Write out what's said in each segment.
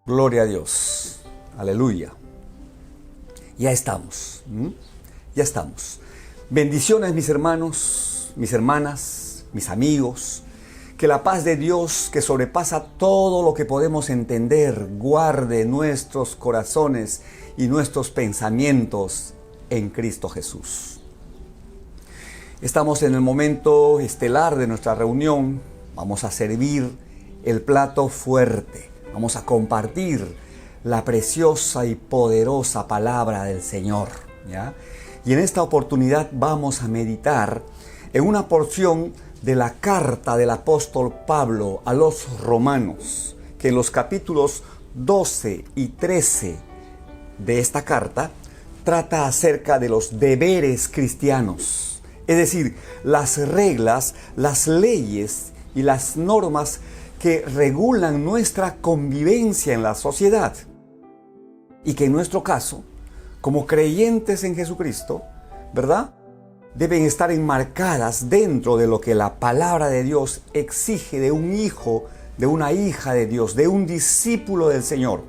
Gloria a Dios. Aleluya. Ya estamos. Ya estamos. Bendiciones, mis hermanos, mis hermanas, mis amigos. Que la paz de Dios, que sobrepasa todo lo que podemos entender, guarde nuestros corazones y nuestros pensamientos en Cristo Jesús. Estamos en el momento estelar de nuestra reunión. Vamos a servir el plato fuerte. Vamos a compartir la preciosa y poderosa palabra del Señor, ¿ya? Y en esta oportunidad vamos a meditar en una porción de la carta del apóstol Pablo a los romanos, que en los capítulos 12 y 13 de esta carta trata acerca de los deberes cristianos, es decir, las reglas, las leyes y las normas que regulan nuestra convivencia en la sociedad y que en nuestro caso, como creyentes en Jesucristo, ¿verdad?, deben estar enmarcadas dentro de lo que la palabra de Dios exige de un hijo, de una hija de Dios, de un discípulo del Señor.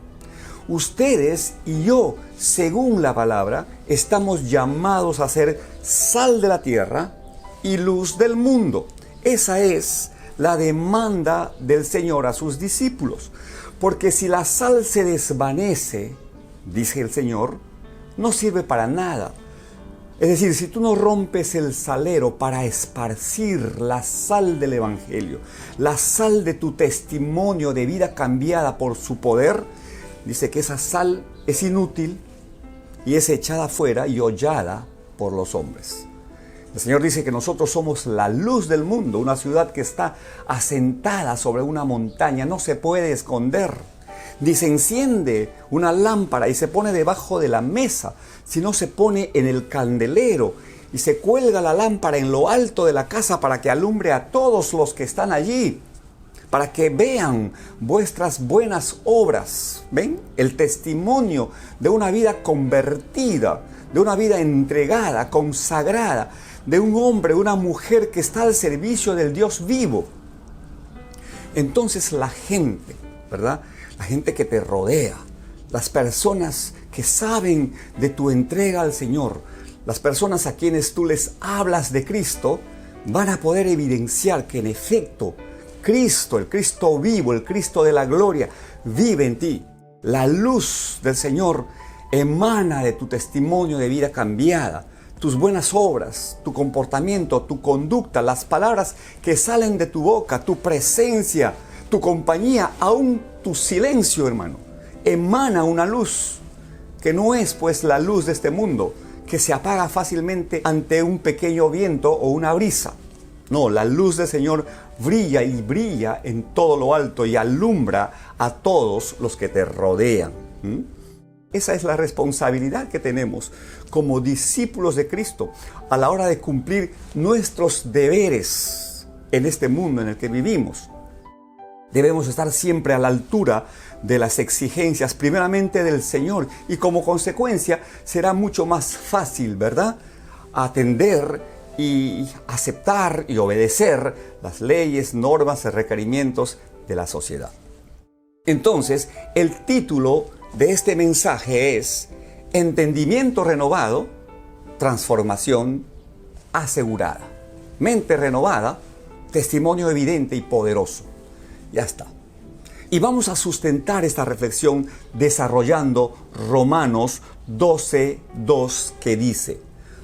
Ustedes y yo, según la palabra, estamos llamados a ser sal de la tierra y luz del mundo. Esa es la demanda del Señor a sus discípulos. Porque si la sal se desvanece, dice el Señor, no sirve para nada. Es decir, si tú no rompes el salero para esparcir la sal del Evangelio, la sal de tu testimonio de vida cambiada por su poder, dice que esa sal es inútil y es echada fuera y hollada por los hombres. El Señor dice que nosotros somos la luz del mundo, una ciudad que está asentada sobre una montaña, no se puede esconder. Dice, enciende una lámpara y se pone debajo de la mesa, si no se pone en el candelero y se cuelga la lámpara en lo alto de la casa para que alumbre a todos los que están allí, para que vean vuestras buenas obras. ¿Ven? El testimonio de una vida convertida, de una vida entregada, consagrada, de un hombre, una mujer que está al servicio del Dios vivo. Entonces la gente, ¿verdad?, la gente que te rodea, las personas que saben de tu entrega al Señor, las personas a quienes tú les hablas de Cristo, van a poder evidenciar que en efecto Cristo, el Cristo vivo, el Cristo de la gloria, vive en ti. La luz del Señor emana de tu testimonio de vida cambiada, tus buenas obras, tu comportamiento, tu conducta, las palabras que salen de tu boca, tu presencia, tu compañía, aún tu silencio, hermano, emana una luz que no es pues la luz de este mundo, que se apaga fácilmente ante un pequeño viento o una brisa. No, la luz del Señor brilla y brilla en todo lo alto y alumbra a todos los que te rodean. Esa es la responsabilidad que tenemos como discípulos de Cristo a la hora de cumplir nuestros deberes en este mundo en el que vivimos. Debemos estar siempre a la altura de las exigencias, primeramente del Señor, y como consecuencia será mucho más fácil, ¿verdad?, atender y aceptar y obedecer las leyes, normas y requerimientos de la sociedad. Entonces, el título de este mensaje es Entendimiento renovado, transformación asegurada. Mente renovada, testimonio evidente y poderoso. Ya está. Y vamos a sustentar esta reflexión desarrollando Romanos 12:2, que dice: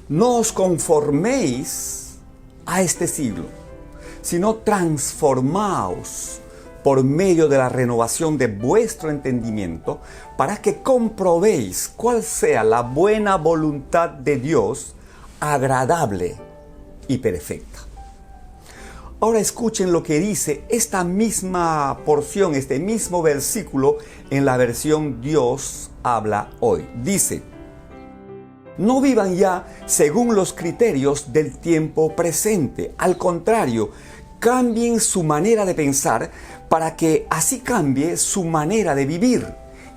no os conforméis a este siglo, sino transformaos por medio de la renovación de vuestro entendimiento, para que comprobéis cuál sea la buena voluntad de Dios, agradable y perfecta. Ahora escuchen lo que dice esta misma porción, este mismo versículo en la versión Dios habla hoy. Dice: no vivan ya según los criterios del tiempo presente. Al contrario, cambien su manera de pensar para que así cambie su manera de vivir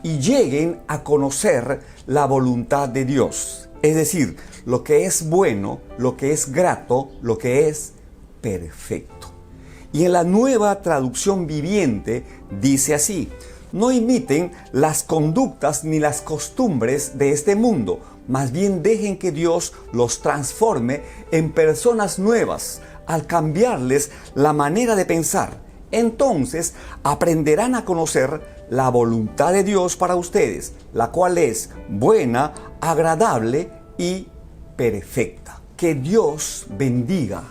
y lleguen a conocer la voluntad de Dios. Es decir, lo que es bueno, lo que es grato, lo que es perfecto. Y en la Nueva Traducción Viviente dice así: No imiten las conductas ni las costumbres de este mundo, más bien dejen que Dios los transforme en personas nuevas al cambiarles la manera de pensar. Entonces aprenderán a conocer la voluntad de Dios para ustedes, la cual es buena, agradable y perfecta. Que Dios bendiga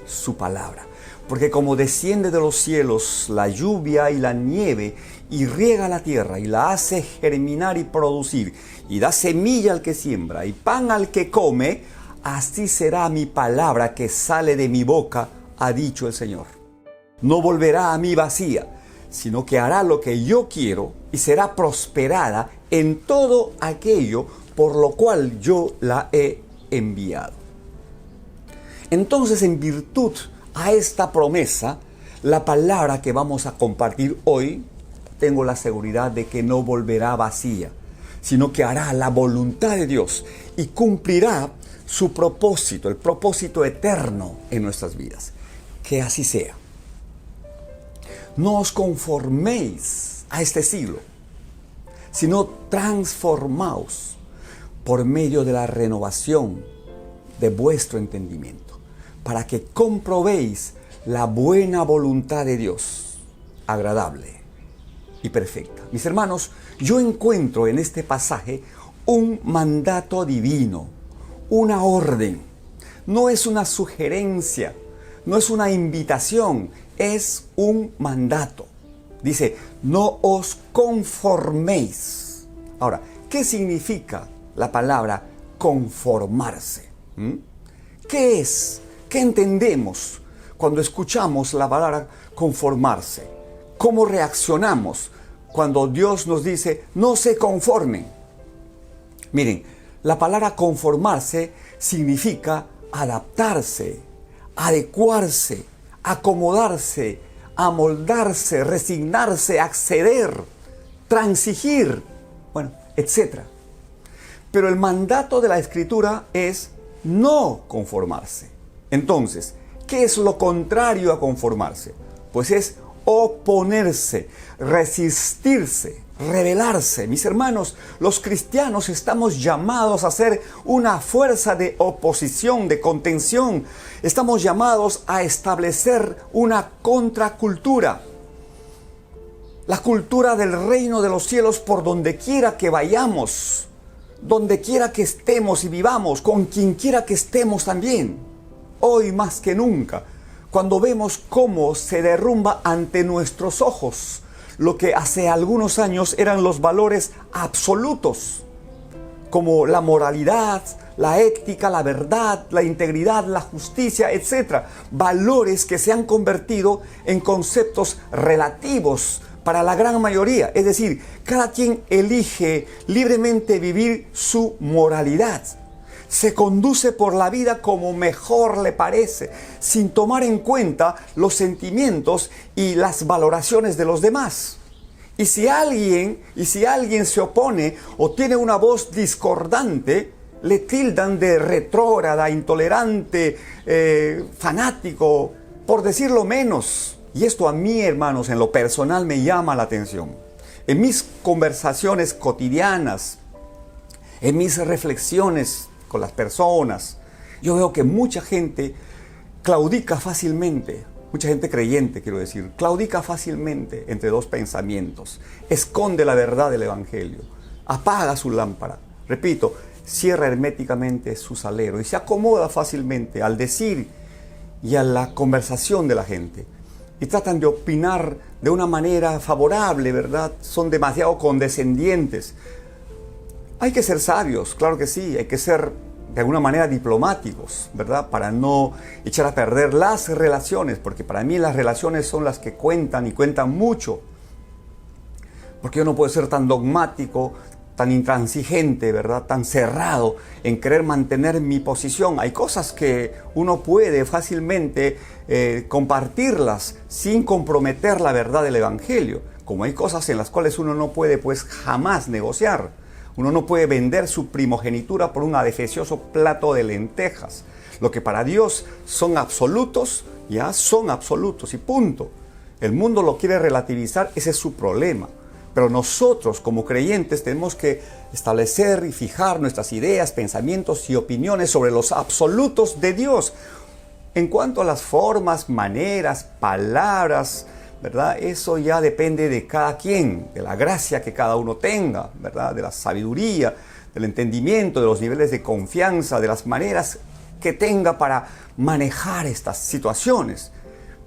su palabra, porque como desciende de los cielos la lluvia y la nieve y riega la tierra y la hace germinar y producir y da semilla al que siembra y pan al que come, así será mi palabra que sale de mi boca, ha dicho el Señor. No volverá a mí vacía, sino que hará lo que yo quiero y será prosperada en todo aquello por lo cual yo la he enviado. Entonces, en virtud a esta promesa, la palabra que vamos a compartir hoy, tengo la seguridad de que no volverá vacía, sino que hará la voluntad de Dios y cumplirá su propósito, el propósito eterno en nuestras vidas. Que así sea. No os conforméis a este siglo, sino transformaos por medio de la renovación de vuestro entendimiento, para que comprobéis la buena voluntad de Dios, agradable y perfecta. Mis hermanos, yo encuentro en este pasaje un mandato divino, una orden. No es una sugerencia, no es una invitación, es un mandato. Dice, no os conforméis. Ahora, ¿qué significa la palabra conformarse? ¿Qué es? ¿Qué entendemos cuando escuchamos la palabra conformarse? ¿Cómo reaccionamos cuando Dios nos dice, no se conformen? Miren, la palabra conformarse significa adaptarse, adecuarse, acomodarse, amoldarse, resignarse, acceder, transigir, bueno, etc. Pero el mandato de la Escritura es no conformarse. Entonces, ¿qué es lo contrario a conformarse? Pues es oponerse, resistirse, rebelarse. Mis hermanos, los cristianos estamos llamados a ser una fuerza de oposición, de contención. Estamos llamados a establecer una contracultura. La cultura del reino de los cielos por donde quiera que vayamos, donde quiera que estemos y vivamos, con quien quiera que estemos también. Hoy más que nunca, cuando vemos cómo se derrumba ante nuestros ojos lo que hace algunos años eran los valores absolutos, como la moralidad, la ética, la verdad, la integridad, la justicia, etc. Valores que se han convertido en conceptos relativos para la gran mayoría. Es decir, cada quien elige libremente vivir su moralidad. Se conduce por la vida como mejor le parece, sin tomar en cuenta los sentimientos y las valoraciones de los demás. Y si alguien se opone o tiene una voz discordante, le tildan de retrógrada, intolerante, fanático, por decirlo menos. Y esto a mí, hermanos, en lo personal me llama la atención. En mis conversaciones cotidianas, en mis reflexiones con las personas, yo veo que mucha gente claudica fácilmente, mucha gente creyente, quiero decir, claudica fácilmente entre dos pensamientos, esconde la verdad del Evangelio, apaga su lámpara, repito, cierra herméticamente su salero y se acomoda fácilmente al decir y a la conversación de la gente. Y tratan de opinar de una manera favorable, ¿verdad? Son demasiado condescendientes. Hay que ser sabios, claro que sí, hay que ser de alguna manera diplomáticos, ¿verdad? Para no echar a perder las relaciones, porque para mí las relaciones son las que cuentan y cuentan mucho. Porque yo no puedo ser tan dogmático, tan intransigente, ¿verdad? Tan cerrado en querer mantener mi posición. Hay cosas que uno puede fácilmente compartirlas sin comprometer la verdad del Evangelio, como hay cosas en las cuales uno no puede pues jamás negociar. Uno no puede vender su primogenitura por un adefesioso plato de lentejas. Lo que para Dios son absolutos, ya son absolutos y punto. El mundo lo quiere relativizar, ese es su problema. Pero nosotros como creyentes tenemos que establecer y fijar nuestras ideas, pensamientos y opiniones sobre los absolutos de Dios. En cuanto a las formas, maneras, palabras, ¿verdad? Eso ya depende de cada quien, de la gracia que cada uno tenga, ¿verdad? De la sabiduría, del entendimiento, de los niveles de confianza, de las maneras que tenga para manejar estas situaciones.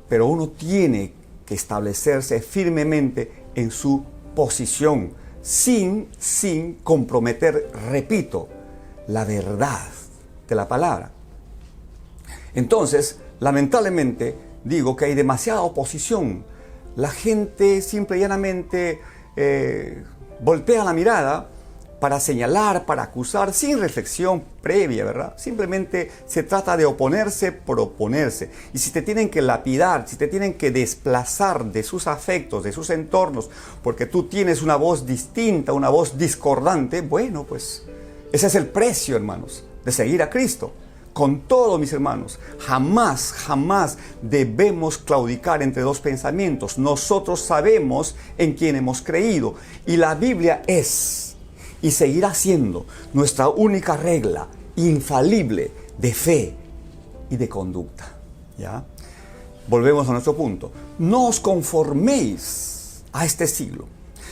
Pero uno tiene que establecerse firmemente en su posición, sin comprometer, repito, la verdad de la palabra. Entonces, lamentablemente, digo que hay demasiada oposición. La gente simple y llanamente voltea la mirada para señalar, para acusar, sin reflexión previa, ¿verdad? Simplemente se trata de oponerse por oponerse. Y si te tienen que lapidar, si te tienen que desplazar de sus afectos, de sus entornos, porque tú tienes una voz distinta, una voz discordante, bueno, pues ese es el precio, hermanos, de seguir a Cristo. Con todo, mis hermanos, jamás debemos claudicar entre dos pensamientos. Nosotros sabemos en quién hemos creído y la Biblia es y seguirá siendo nuestra única regla infalible de fe y de conducta. ¿Ya? Volvemos a nuestro punto. No os conforméis a este siglo.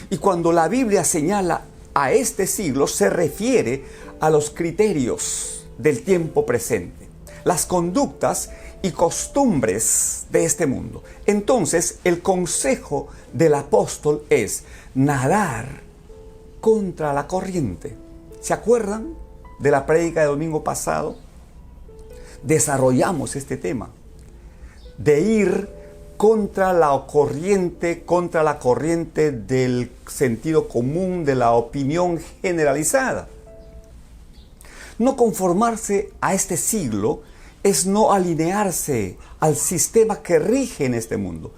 Y cuando la Biblia señala a este siglo, se refiere a los criterios del tiempo presente, las conductas y costumbres de este mundo. Entonces, el consejo del apóstol es nadar contra la corriente. ¿Se acuerdan de la prédica de domingo pasado? Desarrollamos este tema de ir contra la corriente del sentido común, de la opinión generalizada. No conformarse a este siglo es no alinearse al sistema que rige en este mundo.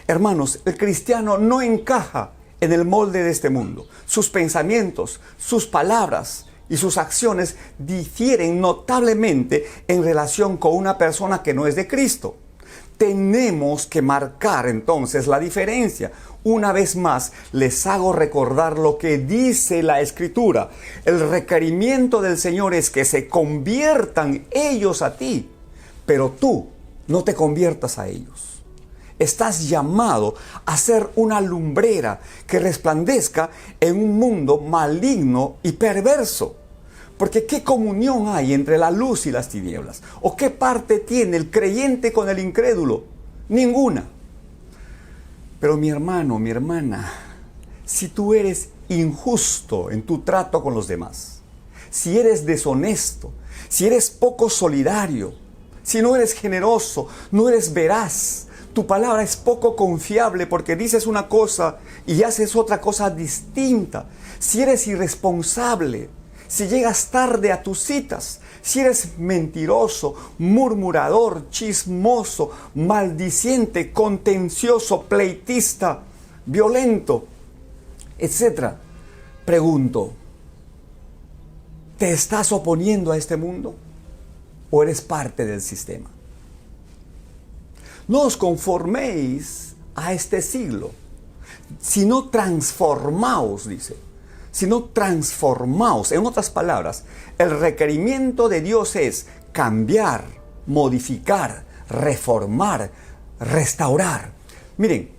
Hermanos, el cristiano no encaja en el molde de este mundo. Sus pensamientos, sus palabras y sus acciones difieren notablemente en relación con una persona que no es de Cristo. Tenemos que marcar entonces la diferencia. Una vez más, les hago recordar lo que dice la Escritura. El requerimiento del Señor es que se conviertan ellos a ti, pero tú no te conviertas a ellos. Estás llamado a ser una lumbrera que resplandezca en un mundo maligno y perverso. Porque ¿qué comunión hay entre la luz y las tinieblas? ¿O qué parte tiene el creyente con el incrédulo? Ninguna. Pero mi hermano, mi hermana, si tú eres injusto en tu trato con los demás, si eres deshonesto, si eres poco solidario, si no eres generoso, no eres veraz, tu palabra es poco confiable porque dices una cosa y haces otra cosa distinta, si eres irresponsable, si llegas tarde a tus citas, si eres mentiroso, murmurador, chismoso, maldiciente, contencioso, pleitista, violento, etc. Pregunto, ¿te estás oponiendo a este mundo o eres parte del sistema? No os conforméis a este siglo, sino transformaos, dice. Sino transformaos. En otras palabras, el requerimiento de Dios es cambiar, modificar, reformar, restaurar. Miren,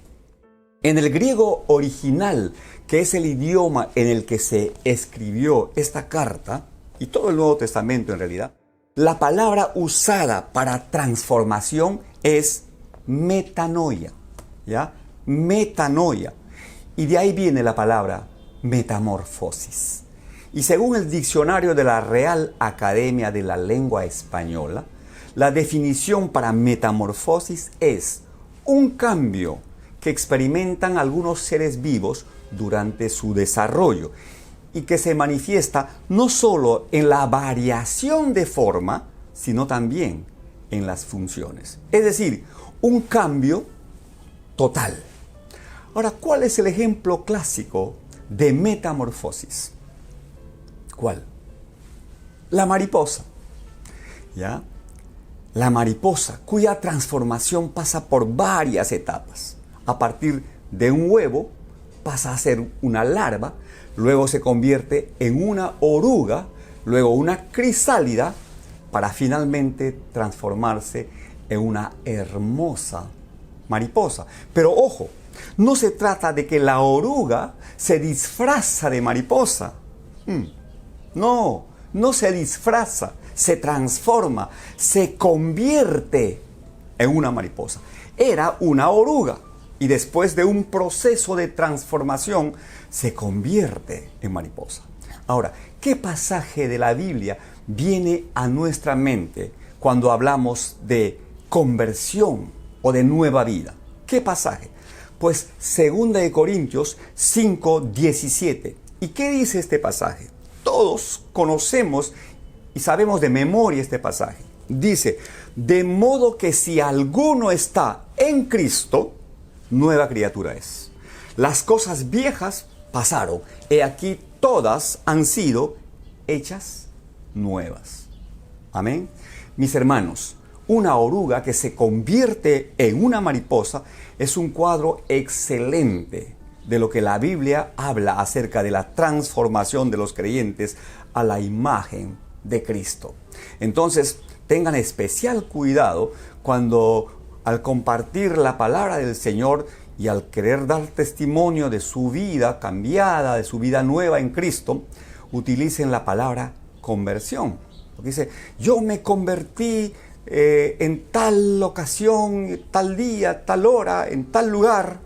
en el griego original, que es el idioma en el que se escribió esta carta, y todo el Nuevo Testamento en realidad, la palabra usada para transformación es metanoia, ¿ya? Metanoia. Y de ahí viene la palabra metamorfosis. Y según el diccionario de la Real Academia de la Lengua Española, la definición para metamorfosis es un cambio que experimentan algunos seres vivos durante su desarrollo y que se manifiesta no solo en la variación de forma, sino también en las funciones. Es decir, un cambio total. Ahora, ¿cuál es el ejemplo clásico de metamorfosis? ¿Cuál? La mariposa. ¿Ya? La mariposa, cuya transformación pasa por varias etapas. A partir de un huevo, pasa a ser una larva, luego se convierte en una oruga, luego una crisálida, para finalmente transformarse en una hermosa mariposa. Pero ojo, no se trata de que la oruga se disfraza de mariposa. No, no se disfraza, se transforma, se convierte en una mariposa. Era una oruga y después de un proceso de transformación se convierte en mariposa. Ahora, ¿qué pasaje de la Biblia viene a nuestra mente cuando hablamos de conversión o de nueva vida? ¿Qué pasaje? Pues 2 Corintios 5:17. ¿Y qué dice este pasaje? Todos conocemos y sabemos de memoria este pasaje. Dice, de modo que si alguno está en Cristo, nueva criatura es. Las cosas viejas pasaron, he aquí todas han sido hechas nuevas. Amén. Mis hermanos, una oruga que se convierte en una mariposa es un cuadro excelente de lo que la Biblia habla acerca de la transformación de los creyentes a la imagen de Cristo. Entonces, tengan especial cuidado cuando al compartir la palabra del Señor y al querer dar testimonio de su vida cambiada, de su vida nueva en Cristo, utilicen la palabra conversión. Porque dice, yo me convertí en tal ocasión, tal día, tal hora, en tal lugar.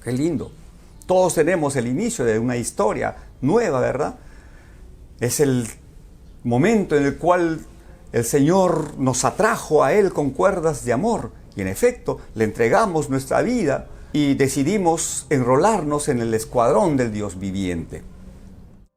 Qué lindo. Todos tenemos el inicio de una historia nueva, ¿verdad? Es el momento en el cual el Señor nos atrajo a Él con cuerdas de amor. Y en efecto, le entregamos nuestra vida y decidimos enrolarnos en el escuadrón del Dios viviente.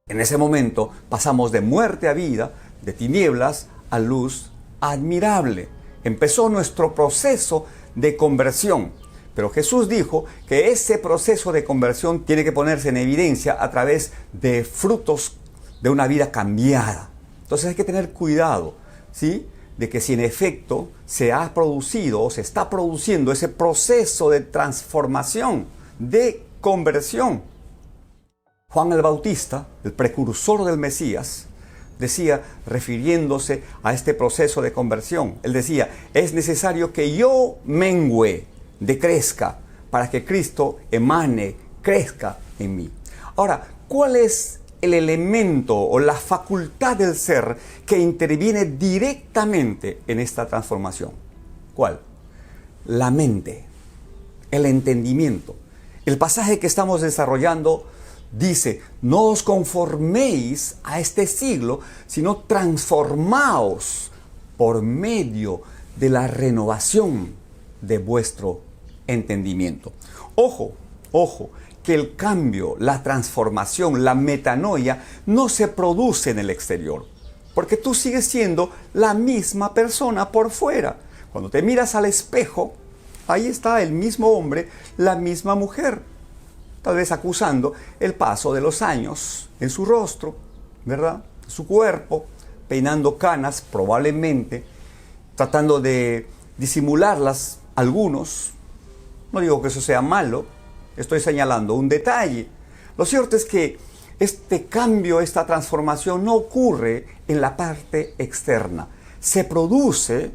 En ese momento pasamos de muerte a vida, de tinieblas a luz admirable. Empezó nuestro proceso de conversión. Pero Jesús dijo que ese proceso de conversión tiene que ponerse en evidencia a través de frutos de una vida cambiada. Entonces hay que tener cuidado, ¿sí?, de que si en efecto se ha producido o se está produciendo ese proceso de transformación, de conversión. Juan el Bautista, el precursor del Mesías, decía, refiriéndose a este proceso de conversión, él decía, es necesario que yo mengüe, decrezca, para que Cristo emane, crezca en mí. Ahora, ¿cuál es el elemento o la facultad del ser que interviene directamente en esta transformación? ¿Cuál? La mente, el entendimiento. El pasaje que estamos desarrollando dice, no os conforméis a este siglo, sino transformaos por medio de la renovación de vuestro entendimiento. Ojo, ojo, que el cambio, la transformación, la metanoia no se produce en el exterior, porque tú sigues siendo la misma persona por fuera. Cuando te miras al espejo, ahí está el mismo hombre, la misma mujer, tal vez acusando el paso de los años en su rostro, ¿verdad?, su cuerpo, peinando canas probablemente, tratando de disimularlas algunos. No digo que eso sea malo, estoy señalando un detalle. Lo cierto es que este cambio, esta transformación no ocurre en la parte externa. Se produce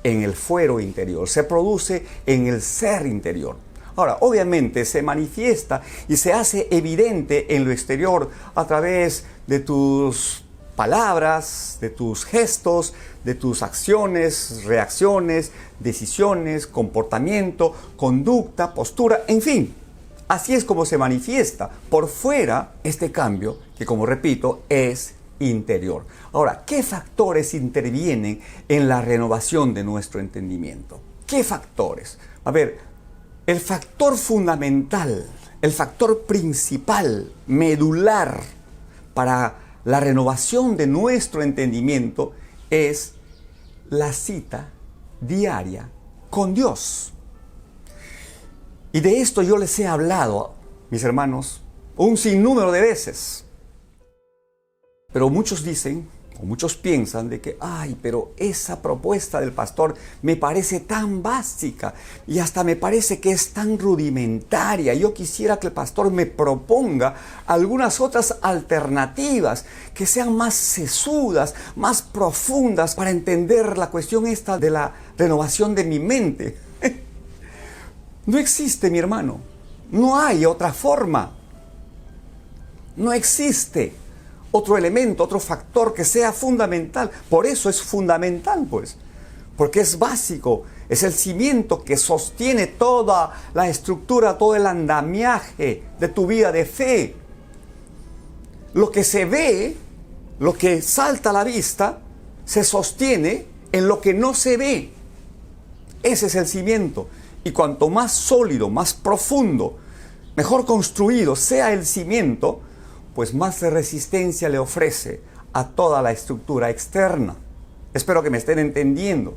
en el fuero interior, se produce en el ser interior. Ahora, obviamente se manifiesta y se hace evidente en lo exterior a través de tus palabras, de tus gestos, de tus acciones, reacciones, decisiones, comportamiento, conducta, postura, en fin. Así es como se manifiesta por fuera este cambio que, como repito, es interior. Ahora, ¿qué factores intervienen en la renovación de nuestro entendimiento? ¿Qué factores? A ver, el factor fundamental, el factor principal, medular para la renovación de nuestro entendimiento es la cita diaria con Dios. Y de esto yo les he hablado, mis hermanos, un sinnúmero de veces. Pero muchos dicen, O muchos piensan de que, ay, pero esa propuesta del pastor me parece tan básica y hasta me parece que es tan rudimentaria. Yo quisiera que el pastor me proponga algunas otras alternativas que sean más sesudas, más profundas para entender la cuestión esta de la renovación de mi mente. No existe, mi hermano. No hay otra forma. No existe otro elemento, otro factor que sea fundamental. Por eso es fundamental, pues. Porque es básico. Es el cimiento que sostiene toda la estructura, todo el andamiaje de tu vida de fe. Lo que se ve, lo que salta a la vista, se sostiene en lo que no se ve. Ese es el cimiento. Y cuanto más sólido, más profundo, mejor construido sea el cimiento, pues más resistencia le ofrece a toda la estructura externa. Espero que me estén entendiendo.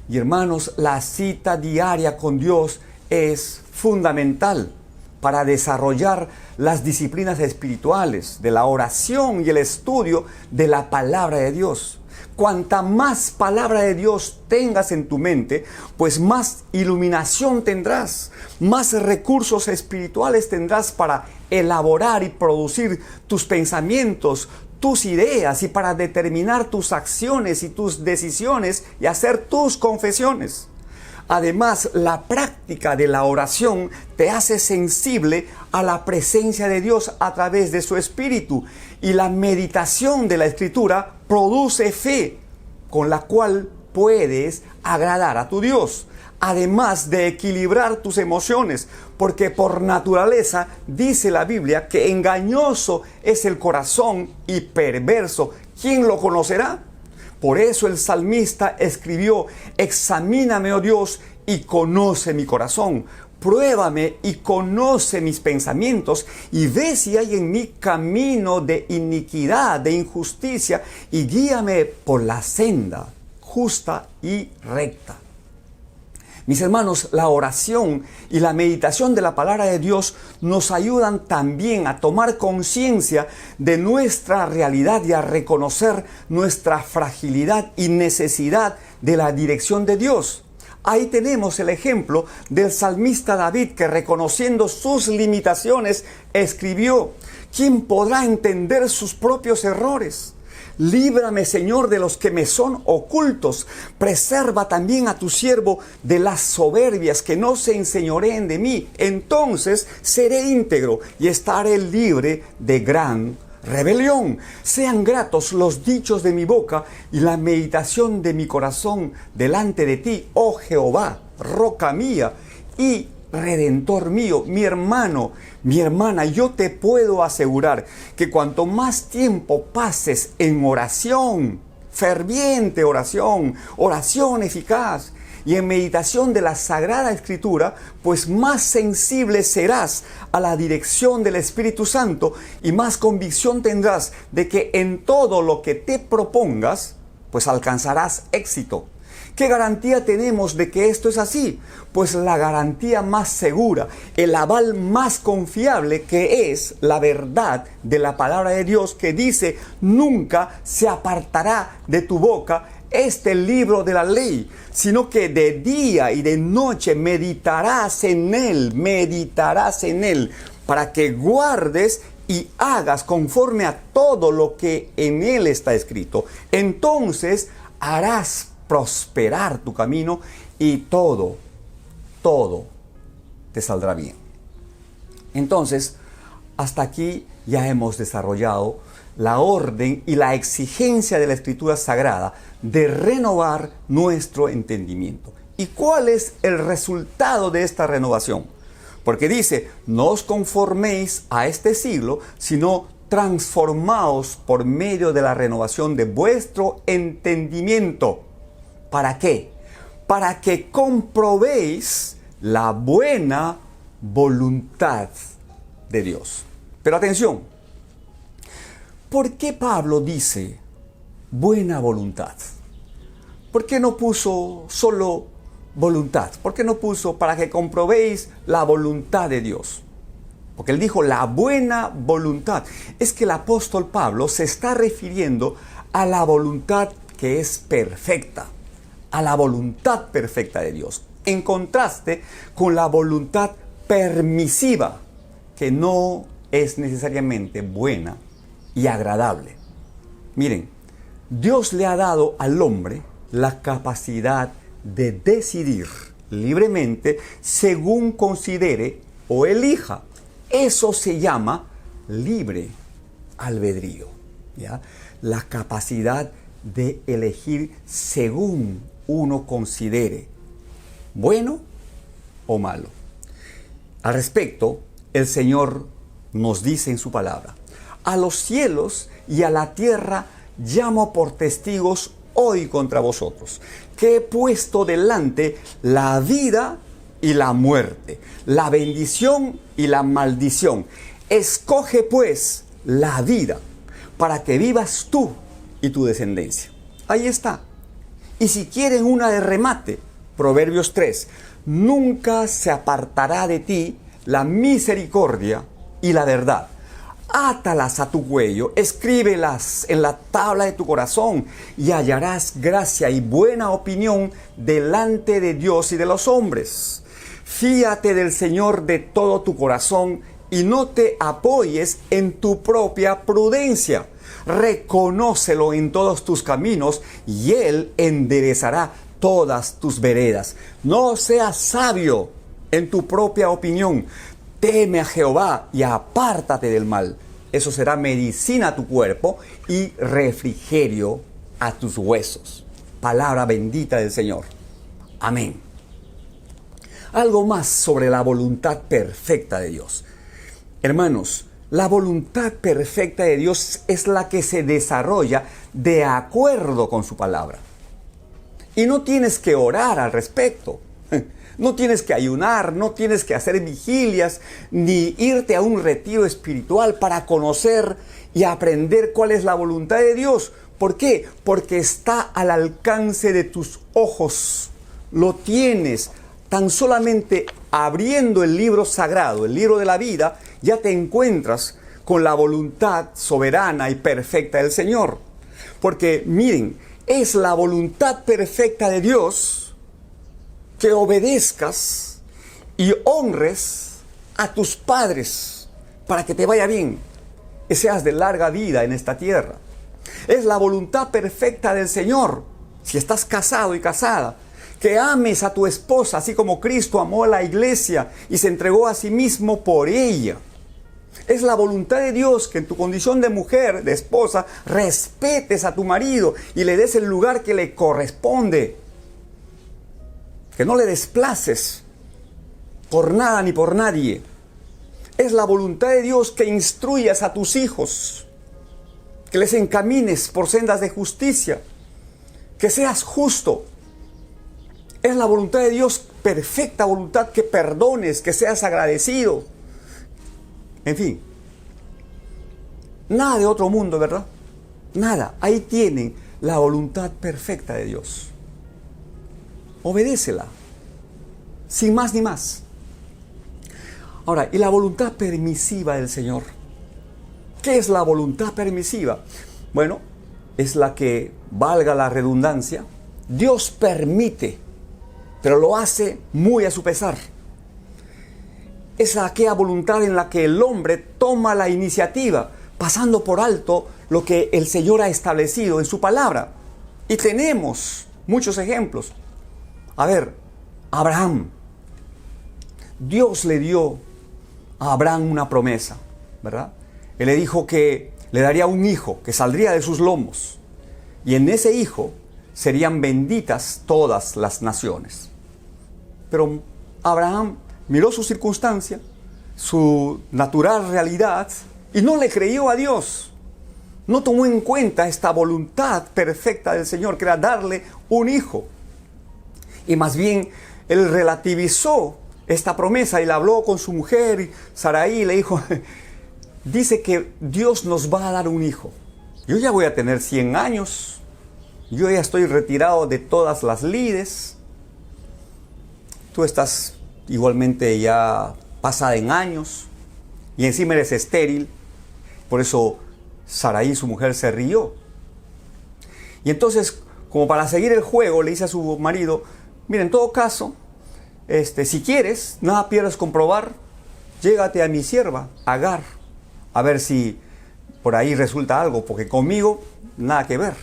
Y hermanos, la cita diaria con Dios es fundamental para desarrollar las disciplinas espirituales de la oración y el estudio de la palabra de Dios. Cuanta más palabra de Dios tengas en tu mente, pues más iluminación tendrás, más recursos espirituales tendrás para elaborar y producir tus pensamientos, tus ideas y para determinar tus acciones y tus decisiones y hacer tus confesiones. Además, la práctica de la oración te hace sensible a la presencia de Dios a través de su Espíritu, y la meditación de la Escritura produce fe, con la cual puedes agradar a tu Dios, además de equilibrar tus emociones, porque por naturaleza dice la Biblia que engañoso es el corazón y perverso. ¿Quién lo conocerá? Por eso el salmista escribió: examíname, oh Dios, y conoce mi corazón. Pruébame y conoce mis pensamientos, y ve si hay en mí camino de iniquidad, de injusticia, y guíame por la senda justa y recta. Mis hermanos, la oración y la meditación de la palabra de Dios nos ayudan también a tomar conciencia de nuestra realidad y a reconocer nuestra fragilidad y necesidad de la dirección de Dios. Ahí tenemos el ejemplo del salmista David, que reconociendo sus limitaciones escribió: ¿quién podrá entender sus propios errores? Líbrame, Señor, de los que me son ocultos. Preserva también a tu siervo de las soberbias, que no se enseñoreen de mí. Entonces seré íntegro y estaré libre de gran rebelión. Sean gratos los dichos de mi boca y la meditación de mi corazón delante de ti, oh Jehová, roca mía y Redentor mío. Mi hermano, mi hermana, yo te puedo asegurar que cuanto más tiempo pases en oración, ferviente oración, oración eficaz y en meditación de la Sagrada Escritura, pues más sensible serás a la dirección del Espíritu Santo y más convicción tendrás de que en todo lo que te propongas, pues alcanzarás éxito. ¿Qué garantía tenemos de que esto es así? Pues la garantía más segura, el aval más confiable, que es la verdad de la palabra de Dios, que dice: nunca se apartará de tu boca este libro de la ley, sino que de día y de noche meditarás en él, para que guardes y hagas conforme a todo lo que en él está escrito. Entonces harás prosperar tu camino y todo te saldrá bien. Entonces, hasta aquí ya hemos desarrollado la orden y la exigencia de la Escritura Sagrada de renovar nuestro entendimiento. ¿Y cuál es el resultado de esta renovación? Porque dice: no os conforméis a este siglo, sino transformaos por medio de la renovación de vuestro entendimiento. ¿Para qué? Para que comprobéis la buena voluntad de Dios. Pero atención, ¿por qué Pablo dice buena voluntad? ¿Por qué no puso solo voluntad? ¿Por qué no puso para que comprobéis la voluntad de Dios? Porque él dijo la buena voluntad. Es que el apóstol Pablo se está refiriendo a la voluntad que es perfecta, a la voluntad perfecta de Dios, en contraste con la voluntad permisiva, que no es necesariamente buena y agradable. Miren, Dios le ha dado al hombre la capacidad de decidir libremente según considere o elija. Eso se llama libre albedrío, ¿ya? La capacidad de elegir según uno considere bueno o malo. Al respecto, el Señor nos dice en su palabra: a los cielos y a la tierra llamo por testigos hoy contra vosotros, que he puesto delante la vida y la muerte, la bendición y la maldición. Escoge pues la vida, para que vivas tú y tu descendencia. Ahí está. Y si quieren una de remate, Proverbios 3, nunca se apartará de ti la misericordia y la verdad. Átalas a tu cuello, escríbelas en la tabla de tu corazón, y hallarás gracia y buena opinión delante de Dios y de los hombres. Fíate del Señor de todo tu corazón y no te apoyes en tu propia prudencia. Reconócelo en todos tus caminos y Él enderezará todas tus veredas. No seas sabio en tu propia opinión. Teme a Jehová y apártate del mal. Eso será medicina a tu cuerpo y refrigerio a tus huesos. Palabra bendita del Señor. Amén. Algo más sobre la voluntad perfecta de Dios. Hermanos, la voluntad perfecta de Dios es la que se desarrolla de acuerdo con su palabra. Y no tienes que orar al respecto. No tienes que ayunar, no tienes que hacer vigilias, ni irte a un retiro espiritual para conocer y aprender cuál es la voluntad de Dios. ¿Por qué? Porque está al alcance de tus ojos. Lo tienes. Tan solamente abriendo el libro sagrado, el libro de la vida, ya te encuentras con la voluntad soberana y perfecta del Señor. Porque miren, es la voluntad perfecta de Dios que obedezcas y honres a tus padres para que te vaya bien y seas de larga vida en esta tierra. Es la voluntad perfecta del Señor, si estás casado y casada, que ames a tu esposa así como Cristo amó a la iglesia y se entregó a sí mismo por ella. Es la voluntad de Dios que en tu condición de mujer, de esposa, respetes a tu marido y le des el lugar que le corresponde. Que no le desplaces por nada ni por nadie. Es la voluntad de Dios que instruyas a tus hijos, que les encamines por sendas de justicia, que seas justo. Es la voluntad de Dios, perfecta voluntad, que perdones, que seas agradecido. En fin, nada de otro mundo, ¿verdad? Nada. Ahí tienen la voluntad perfecta de Dios. Obedécela, sin más ni más. Ahora, ¿y la voluntad permisiva del Señor? ¿Qué es la voluntad permisiva? Bueno, es la que, valga la redundancia, Dios permite, pero lo hace muy a su pesar. Es aquella voluntad en la que el hombre toma la iniciativa, pasando por alto lo que el Señor ha establecido en su palabra. Y tenemos muchos ejemplos. A ver, Abraham. Dios le dio a Abraham una promesa, ¿verdad? Él le dijo que le daría un hijo que saldría de sus lomos. Y en ese hijo serían benditas todas las naciones. Pero Abraham miró su circunstancia, su natural realidad, y no le creyó a Dios. No tomó en cuenta esta voluntad perfecta del Señor, que era darle un hijo. Y más bien, él relativizó esta promesa y la habló con su mujer, Sarai, y le dijo, dice que Dios nos va a dar un hijo. Yo ya voy a tener 100 años, yo ya estoy retirado de todas las lides, tú estás igualmente ya pasada en años y encima eres estéril. Por eso Sarai, su mujer, se rió. Y entonces, como para seguir el juego, le dice a su marido, mira, en todo caso, si quieres, nada pierdes con probar, llégate a mi sierva, Agar, a ver si por ahí resulta algo, porque conmigo nada que ver.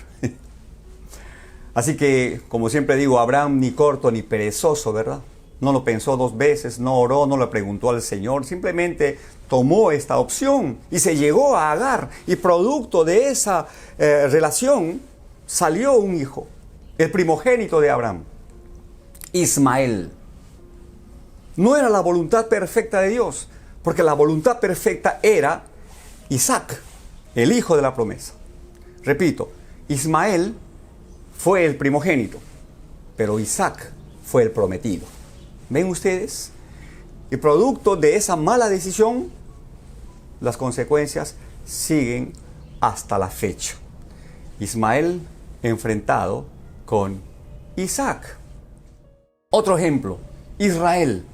Así que, como siempre digo, Abraham ni corto ni perezoso, ¿verdad? No lo pensó dos veces, no oró, no le preguntó al Señor, simplemente tomó esta opción y se llegó a Agar. Y producto de esa relación salió un hijo, el primogénito de Abraham, Ismael. No era la voluntad perfecta de Dios, porque la voluntad perfecta era Isaac, el hijo de la promesa. Repito, Ismael fue el primogénito, pero Isaac fue el prometido. ¿Ven ustedes? Y producto de esa mala decisión, las consecuencias siguen hasta la fecha. Ismael enfrentado con Isaac. Otro ejemplo, Israel.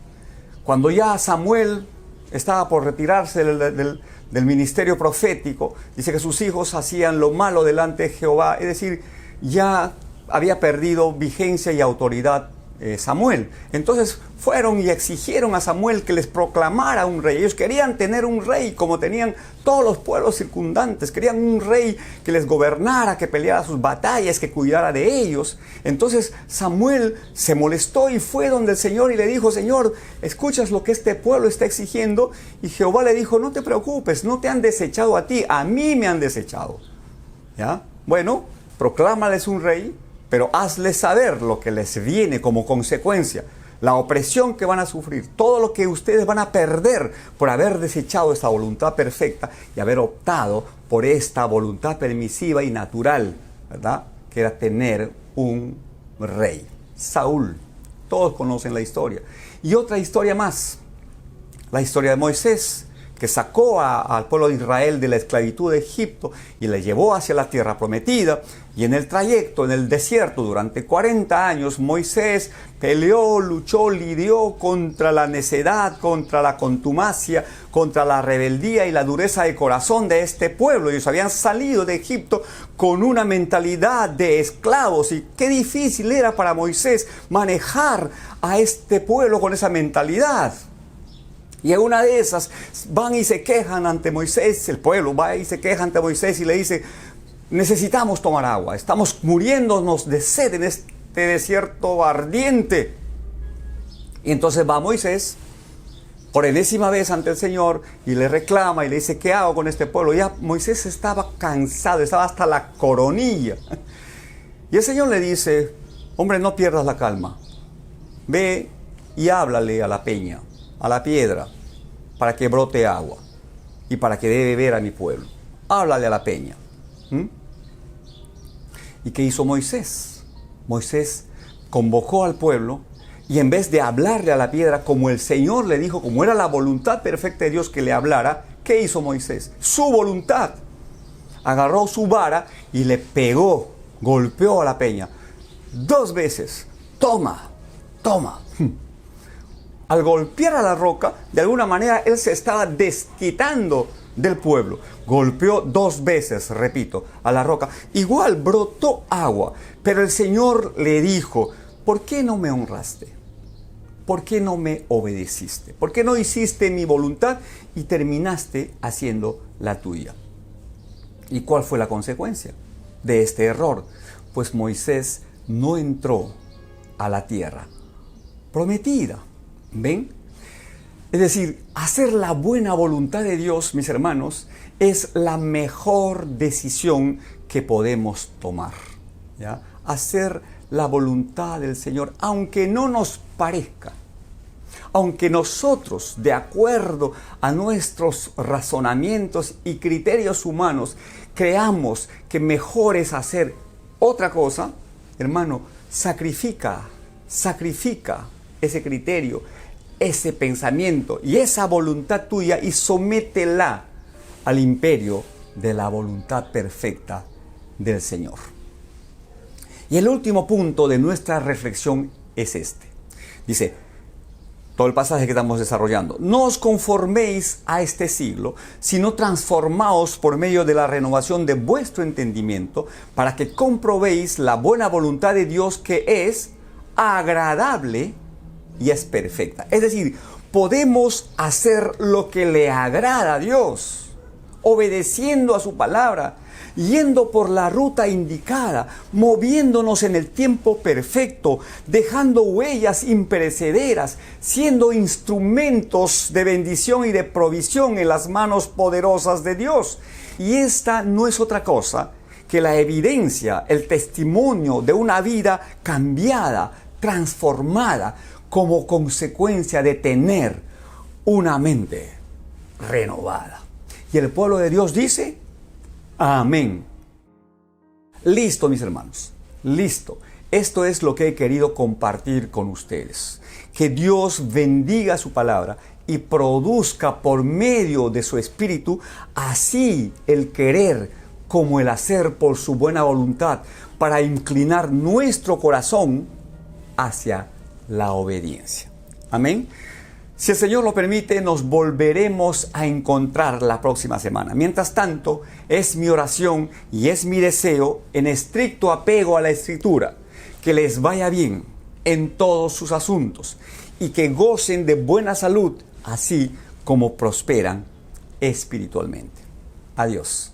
Cuando ya Samuel estaba por retirarse del ministerio profético, dice que sus hijos hacían lo malo delante de Jehová, es decir, ya había perdido vigencia y autoridad Samuel. Entonces fueron y exigieron a Samuel que les proclamara un rey. Ellos querían tener un rey como tenían todos los pueblos circundantes. Querían un rey que les gobernara, que peleara sus batallas, que cuidara de ellos. Entonces Samuel se molestó y fue donde el Señor y le dijo, Señor, ¿escuchas lo que este pueblo está exigiendo? Y Jehová le dijo, no te preocupes, no te han desechado a ti, a mí me han desechado. ¿Ya? Bueno, proclámales un rey, pero hazles saber lo que les viene como consecuencia, la opresión que van a sufrir, todo lo que ustedes van a perder por haber desechado esta voluntad perfecta y haber optado por esta voluntad permisiva y natural, ¿verdad? Que era tener un rey. Saúl, todos conocen la historia. Y otra historia más, la historia de Moisés, que sacó al pueblo de Israel de la esclavitud de Egipto y le llevó hacia la tierra prometida. Y en el trayecto, en el desierto, durante 40 años, Moisés peleó, luchó, lidió contra la necedad, contra la contumacia, contra la rebeldía y la dureza de corazón de este pueblo. Ellos habían salido de Egipto con una mentalidad de esclavos. Y qué difícil era para Moisés manejar a este pueblo con esa mentalidad. Y en una de esas van y se quejan ante Moisés, el pueblo va y se queja ante Moisés y le dice, necesitamos tomar agua, estamos muriéndonos de sed en este desierto ardiente. Y entonces va Moisés por enésima vez ante el Señor y le reclama y le dice, ¿qué hago con este pueblo? Ya Moisés estaba cansado, estaba hasta la coronilla. Y el Señor le dice, hombre, no pierdas la calma, ve y háblale a la peña, a la piedra, para que brote agua y para que dé beber a mi pueblo. Háblale a la peña. ¿Y qué hizo Moisés? Moisés convocó al pueblo y en vez de hablarle a la piedra como el Señor le dijo, como era la voluntad perfecta de Dios que le hablara, ¿qué hizo Moisés? Su voluntad. Agarró su vara y le pegó, golpeó a la peña 2 veces. Toma, toma. Al golpear a la roca, de alguna manera él se estaba desquitando del pueblo. Golpeó 2 veces, repito, a la roca. Igual brotó agua, pero el Señor le dijo, ¿por qué no me honraste? ¿Por qué no me obedeciste? ¿Por qué no hiciste mi voluntad y terminaste haciendo la tuya? ¿Y cuál fue la consecuencia de este error? Pues Moisés no entró a la tierra prometida. ¿Ven? Es decir, hacer la buena voluntad de Dios, mis hermanos, es la mejor decisión que podemos tomar. ¿Ya? Hacer la voluntad del Señor, aunque no nos parezca, aunque nosotros, de acuerdo a nuestros razonamientos y criterios humanos, creamos que mejor es hacer otra cosa, hermano, sacrifica ese criterio, ese pensamiento y esa voluntad tuya y sométela al imperio de la voluntad perfecta del Señor. Y el último punto de nuestra reflexión es este. Dice, todo el pasaje que estamos desarrollando. No os conforméis a este siglo, sino transformaos por medio de la renovación de vuestro entendimiento, para que comprobéis la buena voluntad de Dios, que es agradable y es perfecta. Es decir, podemos hacer lo que le agrada a Dios, obedeciendo a su palabra, yendo por la ruta indicada, moviéndonos en el tiempo perfecto, dejando huellas imperecederas, siendo instrumentos de bendición y de provisión en las manos poderosas de Dios. Y esta no es otra cosa que la evidencia, el testimonio de una vida cambiada, transformada, como consecuencia de tener una mente renovada. Y el pueblo de Dios dice: amén. Listo, mis hermanos. Listo. Esto es lo que he querido compartir con ustedes. Que Dios bendiga su palabra y produzca por medio de su Espíritu así el querer como el hacer por su buena voluntad, para inclinar nuestro corazón hacia la obediencia. Amén. Si el Señor lo permite, nos volveremos a encontrar la próxima semana. Mientras tanto, es mi oración y es mi deseo, en estricto apego a la Escritura, que les vaya bien en todos sus asuntos y que gocen de buena salud, así como prosperan espiritualmente. Adiós.